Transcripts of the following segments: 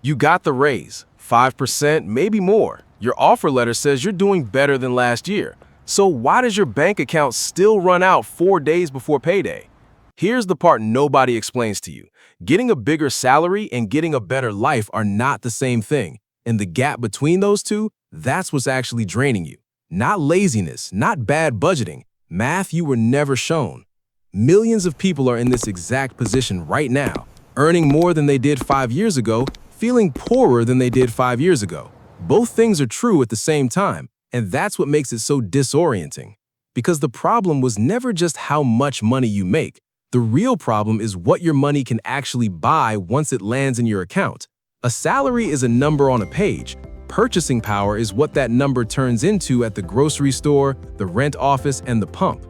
You got the raise, 5%, maybe more. Your offer letter says you're doing better than last year. So why does your bank account still run out 4 days before payday? Here's the part nobody explains to you. Getting a bigger salary and getting a better life are not the same thing. And the gap between those two, that's what's actually draining you. Not laziness, not bad budgeting, math you were never shown. Millions of people are in this exact position right now, earning more than they did 5 years ago, feeling poorer than they did 5 years ago. Both things are true at the same time, and that's what makes it so disorienting. Because the problem was never just how much money you make. The real problem is what your money can actually buy once it lands in your account. A salary is a number on a page. Purchasing power is what that number turns into at the grocery store, the rent office, and the pump.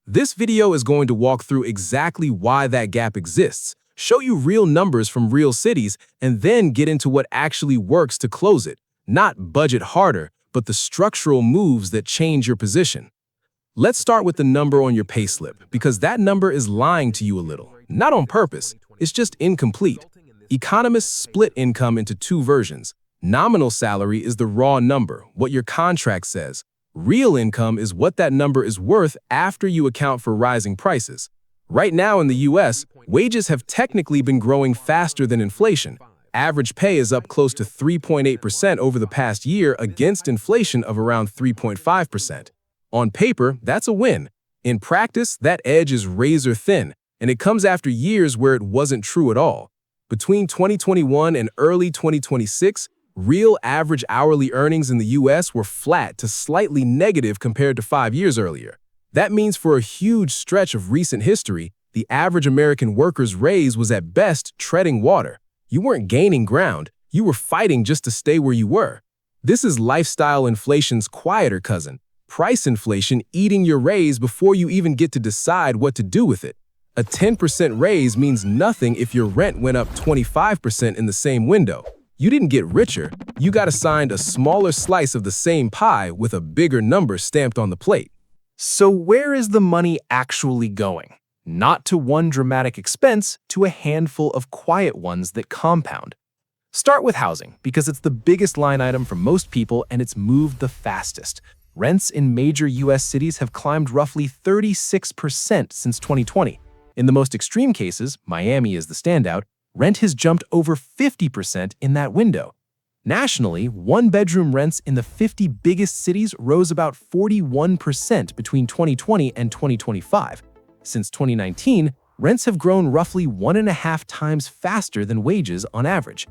This video is going to walk through exactly why that gap exists, show you real numbers from real cities, and then get into what actually works to close it. Not budget harder, but the structural moves that change your position. Let's start with the number on your payslip, because that number is lying to you a little. Not on purpose, it's just incomplete. Economists split income into two versions. Nominal salary is the raw number, what your contract says. Real income is what that number is worth after you account for rising prices. Right now in the US, wages have technically been growing faster than inflation. Average pay is up close to 3.8% over the past year against inflation of around 3.5%. On paper, that's a win. In practice, that edge is razor thin, and it comes after years where it wasn't true at all. Between 2021 and early 2026, real average hourly earnings in the US were flat to slightly negative compared to 5 years earlier. That means for a huge stretch of recent history, the average American worker's raise was at best treading water. You weren't gaining ground, you were fighting just to stay where you were. This is lifestyle inflation's quieter cousin, price inflation eating your raise before you even get to decide what to do with it. A 10% raise means nothing if your rent went up 25% in the same window. You didn't get richer, you got assigned a smaller slice of the same pie with a bigger number stamped on the plate. So where is the money actually going? Not to one dramatic expense, to a handful of quiet ones that compound. Start with housing, because it's the biggest line item for most people and it's moved the fastest. Rents in major US cities have climbed roughly 36% since 2020. In the most extreme cases, Miami is the standout, rent has jumped over 50% in that window. Nationally, one-bedroom rents in the 50 biggest cities rose about 41% between 2020 and 2025. Since 2019, rents have grown roughly 1.5 times faster than wages on average.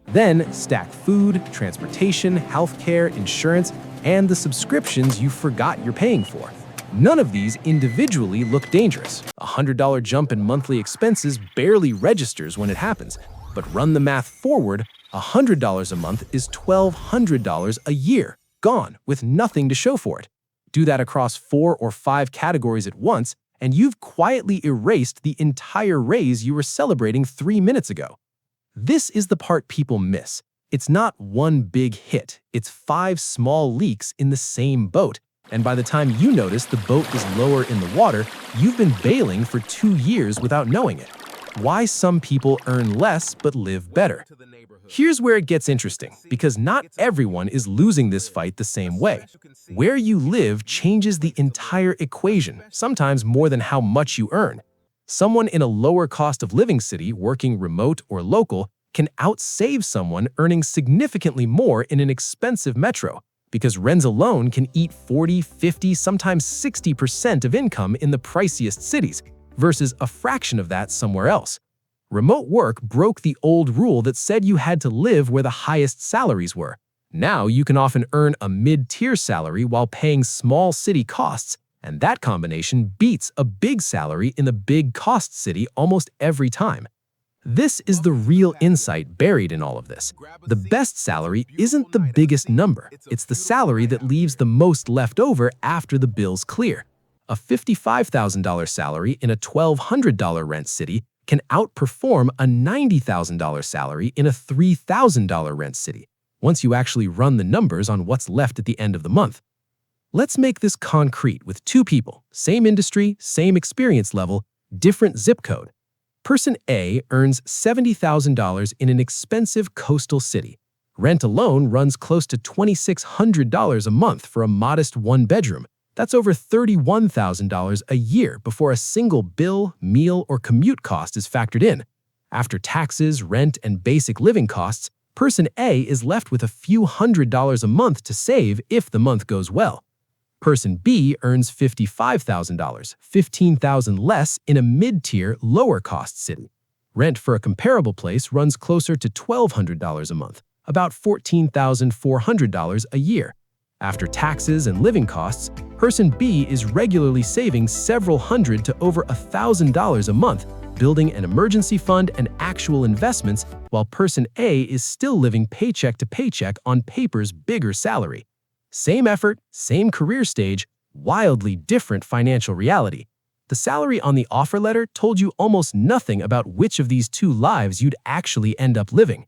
Then stack food, transportation, healthcare, insurance, and the subscriptions you forgot you're paying for. None of these individually look dangerous. A $100 jump in monthly expenses barely registers when it happens. But run the math forward, $100 a month is $1,200 a year, gone with nothing to show for it. Do that across 4 or 5 categories at once, and you've quietly erased the entire raise you were celebrating 3 minutes ago. This is the part people miss. It's not one big hit, it's 5 small leaks in the same boat. And by the time you notice the boat is lower in the water, you've been bailing for 2 years without knowing it. Why some people earn less but live better. Here's where it gets interesting, because not everyone is losing this fight the same way. Where you live changes the entire equation, sometimes more than how much you earn. Someone in a lower cost of living city working remote or local can outsave someone earning significantly more in an expensive metro, because rents alone can eat 40, 50, sometimes 60% of income in the priciest cities, versus a fraction of that somewhere else. Remote work broke the old rule that said you had to live where the highest salaries were. Now you can often earn a mid-tier salary while paying small city costs, and that combination beats a big salary in the big cost city almost every time. This is the real insight buried in all of this. The best salary isn't the biggest number, it's the salary that leaves the most left over after the bills clear. A $55,000 salary in a $1,200 rent city can outperform a $90,000 salary in a $3,000 rent city, once you actually run the numbers on what's left at the end of the month. Let's make this concrete with 2 people, same industry, same experience level, different zip code. Person A earns $70,000 in an expensive coastal city. Rent alone runs close to $2,600 a month for a modest one-bedroom. That's over $31,000 a year before a single bill, meal, or commute cost is factored in. After taxes, rent, and basic living costs, Person A is left with a few $100s a month to save if the month goes well. Person B earns $55,000, $15,000 less in a mid-tier, lower-cost city. Rent for a comparable place runs closer to $1,200 a month, about $14,400 a year. After taxes and living costs, Person B is regularly saving several hundred to over $1,000 a month, building an emergency fund and actual investments, while Person A is still living paycheck to paycheck on paper's bigger salary. Same effort, same career stage, wildly different financial reality. The salary on the offer letter told you almost nothing about which of these two lives you'd actually end up living.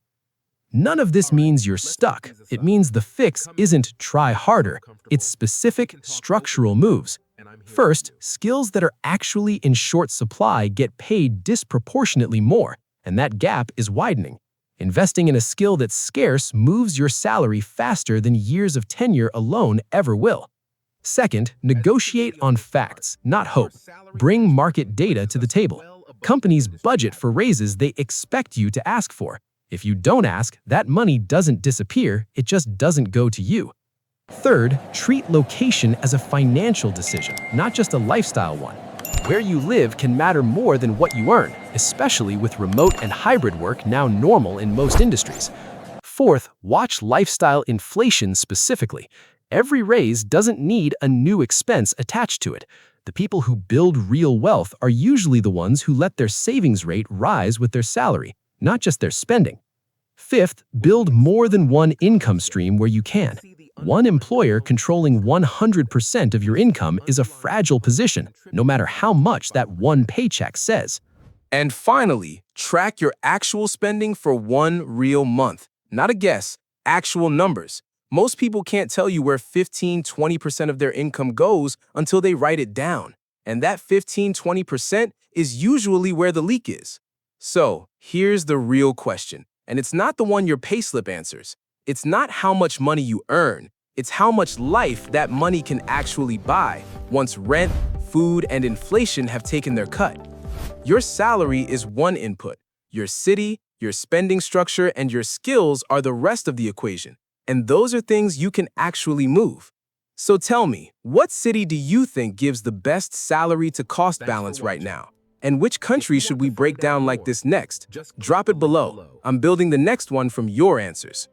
None of this means you're stuck. It means the fix isn't try harder. It's specific, structural moves. First, skills that are actually in short supply get paid disproportionately more, and that gap is widening. Investing in a skill that's scarce moves your salary faster than years of tenure alone ever will. Second, negotiate on facts, not hope. Bring market data to the table. Companies budget for raises they expect you to ask for. If you don't ask, that money doesn't disappear, it just doesn't go to you. Third, treat location as a financial decision, not just a lifestyle one. Where you live can matter more than what you earn, especially with remote and hybrid work now normal in most industries. Fourth, watch lifestyle inflation specifically. Every raise doesn't need a new expense attached to it. The people who build real wealth are usually the ones who let their savings rate rise with their salary, not just their spending. Fifth, build more than one income stream where you can. One employer controlling 100% of your income is a fragile position, no matter how much that one paycheck says. And finally, track your actual spending for one real month. Not a guess, actual numbers. Most people can't tell you where 15–20% of their income goes until they write it down. And that 15–20% is usually where the leak is. So, here's the real question. And it's not the one your payslip answers. It's not how much money you earn. It's how much life that money can actually buy once rent, food, and inflation have taken their cut. Your salary is one input. Your city, your spending structure, and your skills are the rest of the equation. And those are things you can actually move. So tell me, what city do you think gives the best salary-to-cost balance right now? And which country should we break down like this next? Drop it below. I'm building the next one from your answers.